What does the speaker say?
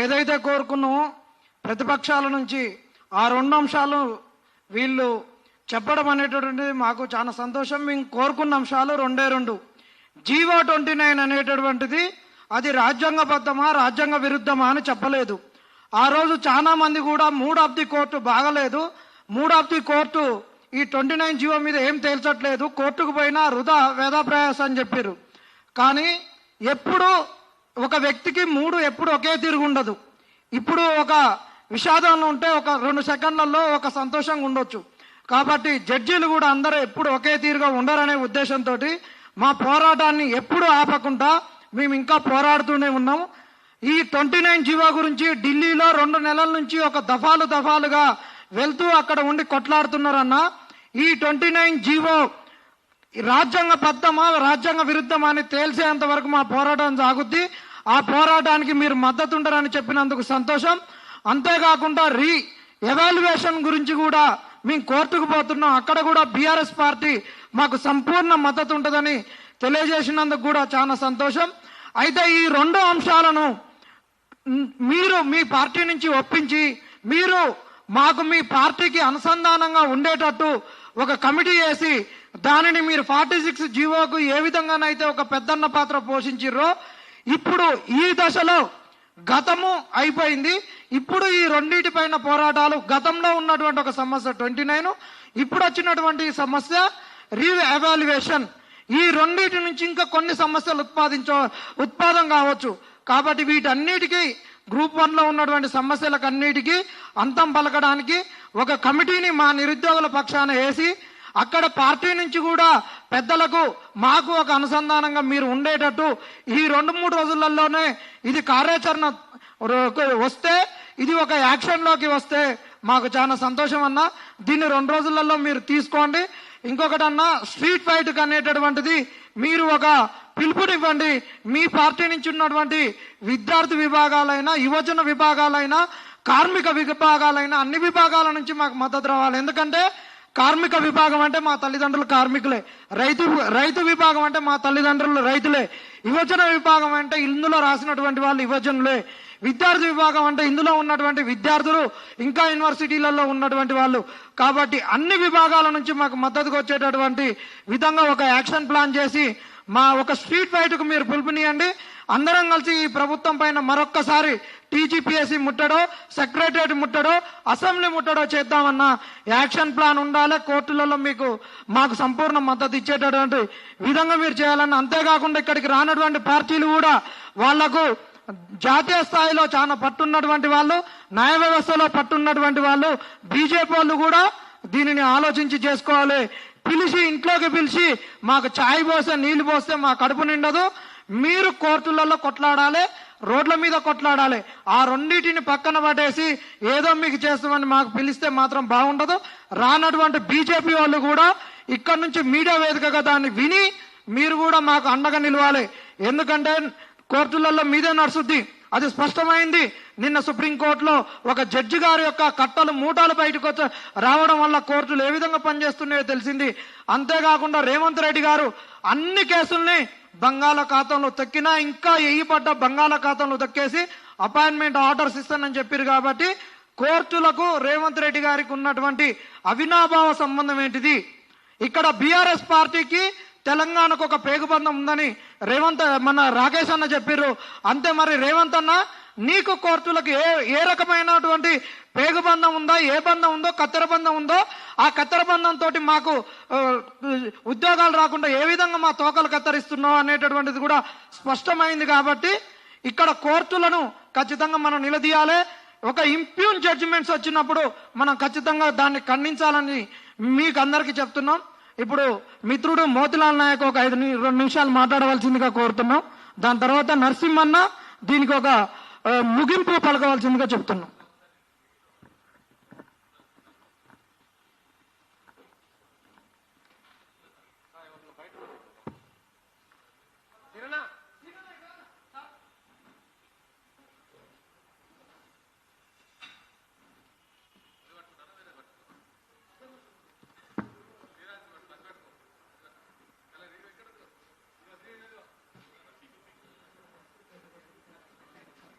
ఏదైతే కోరుకున్నామో ప్రతిపక్షాల నుంచి ఆ 2 అంశాలు వీళ్ళు చెప్పడం అనేటటువంటిది మాకు చాలా సంతోషం. మేము కోరుకున్న అంశాలు 2 జీవో 29 అనేటటువంటిది అది రాజ్యాంగబద్ధమా రాజ్యాంగ విరుద్ధమా అని చెప్పలేదు. ఆ రోజు చాలా మంది కూడా మూడ్ ఆఫ్ ది కోర్టు బాగలేదు, మూడ్ ఆఫ్ ది కోర్టు ఈ 29 జీవో మీద ఏం తేల్చట్లేదు, కోర్టుకు పోయినా వృధా వేదాప్రయాస అని చెప్పారు. కానీ ఎప్పుడు ఒక వ్యక్తికి మూడు ఎప్పుడు ఒకే తిరుగు ఉండదు. ఇప్పుడు ఒక విషాదంలో ఉంటే ఒక 2 సెకండ్లలో ఒక సంతోషంగా ఉండొచ్చు. కాబట్టి జడ్జీలు కూడా అందరూ ఎప్పుడు ఒకే తీరుగా ఉండరనే ఉద్దేశంతో మా పోరాటాన్ని ఎప్పుడు ఆపకుండా మేము ఇంకా పోరాడుతూనే ఉన్నాము. ఈ 29 జీవో గురించి ఢిల్లీలో 2 నెలల నుంచి ఒక దఫాలుగా వెళ్తూ అక్కడ ఉండి కొట్లాడుతున్నారన్న. ఈ 29 జీవో రాజ్యాంగబద్ధమా రాజ్యాంగ విరుద్ధమా అని తేల్చేంత వరకు మా పోరాటం సాగుద్ది. ఆ పోరాటానికి మీరు మద్దతు ఉండరని చెప్పినందుకు సంతోషం. అంతేకాకుండా ఎవాల్యుయేషన్ గురించి కూడా మేము కోర్టుకు పోతున్నాం. అక్కడ కూడా బీఆర్ఎస్ పార్టీ మాకు సంపూర్ణ మద్దతు ఉంటుందని తెలియజేసినందుకు కూడా చాలా సంతోషం. అయితే ఈ 2 అంశాలను మీరు మీ పార్టీ నుంచి ఒప్పించి మీరు మాకు మీ పార్టీకి అనుసంధానంగా ఉండేటట్టు ఒక కమిటీ వేసి దానిని మీరు 46 జీవోకు ఏ విధంగానైతే ఒక పెద్దన్న పాత్ర పోషించిర్రో ఇప్పుడు ఈ దశలో గతము అయిపోయింది. ఇప్పుడు ఈ రెండింటిపైన పోరాటాలు, గతంలో ఉన్నటువంటి ఒక సమస్య 29, ఇప్పుడు వచ్చినటువంటి సమస్య రీఎవాల్యుయేషన్, ఈ రెండింటి నుంచి ఇంకా కొన్ని సమస్యలు ఉత్పాదం కావచ్చు. కాబట్టి వీటన్నిటికీ గ్రూప్ 1లో ఉన్నటువంటి సమస్యలకు అన్నిటికీ అంతం పలకడానికి ఒక కమిటీని మా నిరుద్యోగుల పక్షాన వేసి అక్కడ పార్టీ నుంచి కూడా పెద్దలకు మాకు ఒక అనుసంధానంగా మీరు ఉండేటట్టు ఈ 2-3 రోజులలోనే ఇది కార్యాచరణ వస్తే, ఇది ఒక యాక్షన్లోకి వస్తే మాకు చాలా సంతోషం అన్న. దీన్ని 2 రోజులలో మీరు తీసుకోండి. ఇంకొకటి అన్న, స్ట్రీట్ ఫైట్ అనేటటువంటిది మీరు ఒక పిలుపునివ్వండి. మీ పార్టీ నుంచి ఉన్నటువంటి విద్యార్థి విభాగాలైనా, యువజన విభాగాలైనా, కార్మిక విభాగాలైనా అన్ని విభాగాల నుంచి మాకు మద్దతు రావాలి. ఎందుకంటే కార్మిక విభాగం అంటే మా తల్లిదండ్రులు కార్మికులే, రైతు విభాగం అంటే మా తల్లిదండ్రులు రైతులే, యువజన విభాగం అంటే ఇందులో రాసినటువంటి వాళ్ళు యువజనులే, విద్యార్థి విభాగం అంటే ఇందులో ఉన్నటువంటి విద్యార్థులు, ఇంకా యూనివర్సిటీలలో ఉన్నటువంటి వాళ్ళు. కాబట్టి అన్ని విభాగాల నుంచి మాకు మద్దతుగా వచ్చేటటువంటి విధంగా ఒక యాక్షన్ ప్లాన్ చేసి మా ఒక స్ట్రీట్ ఫైట్కు మీరు పిలుపునియండి. అందరం కలిసి ఈ ప్రభుత్వం పైన మరొక్కసారి టీజీపీఎస్సీ ముట్టడో, సెక్రటరియట్ ముట్టడో, అసెంబ్లీ ముట్టడో చేద్దామన్న యాక్షన్ ప్లాన్ ఉండాలి. కోర్టులలో మాకు సంపూర్ణ మద్దతు ఇచ్చేటటువంటి విధంగా మీరు చేయాలన్న. అంతేకాకుండా ఇక్కడికి రానటువంటి పార్టీలు కూడా వాళ్లకు జాతీయ స్థాయిలో చాలా పట్టున్నటువంటి వాళ్ళు, న్యాయ వ్యవస్థలో పట్టున్నటువంటి వాళ్ళు, బీజేపీ వాళ్ళు కూడా దీనిని ఆలోచించి చేసుకోవాలి. ఇంట్లోకి పిలిచి మాకు ఛాయ్ పోస్తే నీళ్లు పోస్తే మా కడుపు నిండదు. మీరు కోర్టులలో కొట్లాడాలి, రోడ్ల మీద కొట్లాడాలి. ఆ రెండింటిని పక్కన పట్టేసి ఏదో మీకు చేస్తామని మాకు పిలిస్తే మాత్రం బాగుండదు. రానటువంటి బీజేపీ వాళ్ళు కూడా ఇక్కడ నుంచి మీడియా వేదికగా దాన్ని విని మీరు కూడా మాకు అండగా నిలవాలి. ఎందుకంటే కోర్టులలో మీదే నడుస్తుంది, అది స్పష్టమైంది. నిన్న సుప్రీంకోర్టులో ఒక జడ్జి గారి యొక్క కట్టలు మూటలు బయటకు రావడం వల్ల కోర్టులు ఏ విధంగా పనిచేస్తున్నాయో తెలిసింది. అంతేకాకుండా రేవంత్ రెడ్డి గారు అన్ని కేసుల్ని బంగాళాఖాతంలో తొక్కినా ఇంకా పడ్డ బంగాళాఖాతంలో తొక్కేసి అపాయింట్మెంట్ ఆర్డర్స్ ఇస్తానని చెప్పారు. కాబట్టి కోర్టులకు రేవంత్ రెడ్డి గారికి ఉన్నటువంటి అవినాభావ సంబంధం ఏంటిది? ఇక్కడ బీఆర్ఎస్ పార్టీకి తెలంగాణకు ఒక పేగుబంధం ఉందని మన రాకేష్ అన్న చెప్పారు. అంతే మరి రేవంత్ అన్న, నీకు కోర్టులకు ఏ రకమైనటువంటి పేగుబంధం ఉందో, ఏ బంధం ఉందో, కత్తెర బంధం ఉందో, ఆ కత్తెర బంధంతో మాకు ఉద్యోగాలు రాకుండా ఏ విధంగా మా తోకలు కత్తరిస్తున్నావు అనేటటువంటిది కూడా స్పష్టమైంది. కాబట్టి ఇక్కడ కోర్టులను ఖచ్చితంగా మనం నిలదీయాలి. ఒక ఇంప్యూన్ జడ్జిమెంట్స్ వచ్చినప్పుడు మనం ఖచ్చితంగా దాన్ని ఖండించాలని మీకు అందరికీ చెప్తున్నాం. ఇప్పుడు మిత్రుడు మోతిలాల్ నాయక్ ఒక 2 నిమిషాలు మాట్లాడవలసిందిగా కోరుతున్నాం. దాని తర్వాత నరసింహన్న దీనికి ఒక ముగింపు పలకవలసిందిగా చెప్తున్నాం.